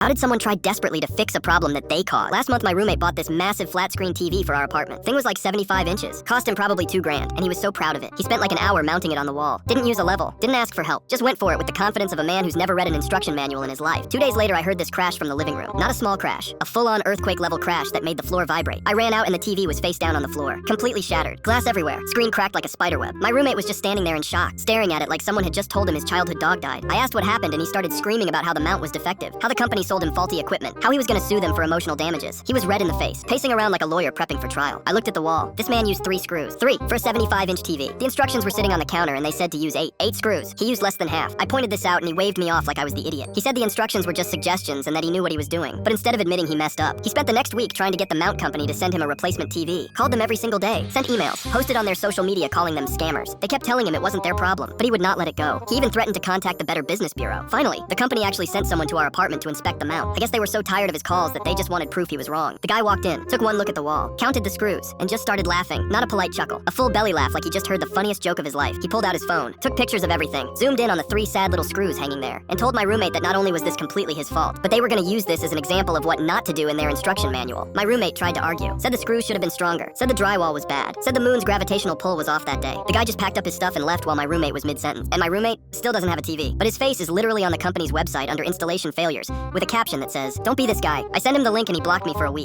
How did someone try desperately to fix a problem that they caused? Last month, my roommate bought this massive flat-screen TV for our apartment. Thing was like 75 inches. Cost him probably $2,000, and he was so proud of it. He spent like an hour mounting it on the wall. Didn't use a level. Didn't ask for help. Just went for it with the confidence of a man who's never read an instruction manual in his life. 2 days later, I heard this crash from the living room. Not a small crash. A full-on earthquake-level crash that made the floor vibrate. I ran out and the TV was face down on the floor. Completely shattered. Glass everywhere. Screen cracked like a spiderweb. My roommate was just standing there in shock, staring at it like someone had just told him his childhood dog died. I asked what happened and he started screaming about how the mount was defective, how the company sold him faulty equipment, how he was gonna sue them for emotional damages. He was red in the face, pacing around like a lawyer prepping for trial. I looked at the wall. This man used 3 screws. 3 for a 75-inch TV. The instructions were sitting on the counter and they said to use 8. 8 screws. He used less than half. I pointed this out and he waved me off like I was the idiot. He said the instructions were just suggestions and that he knew what he was doing. But instead of admitting he messed up, he spent the next week trying to get the mount company to send him a replacement TV. Called them every single day. Sent emails. Posted on their social media calling them scammers. They kept telling him it wasn't their problem, but he would not let it go. He even threatened to contact the Better Business Bureau. Finally, the company actually sent someone to our apartment to inspect the mount. I guess they were so tired of his calls that they just wanted proof he was wrong. The guy walked in, took one look at the wall, counted the screws, and just started laughing. Not a polite chuckle. A full belly laugh like he just heard the funniest joke of his life. He pulled out his phone, took pictures of everything, zoomed in on the 3 sad little screws hanging there, and told my roommate that not only was this completely his fault, but they were gonna use this as an example of what not to do in their instruction manual. My roommate tried to argue. Said the screws should have been stronger. Said the drywall was bad. Said the moon's gravitational pull was off that day. The guy just packed up his stuff and left while my roommate was mid-sentence. And my roommate still doesn't have a TV, but his face is literally on the company's website under installation failures, with a caption that says, "Don't be this guy." I sent him the link and he blocked me for a week.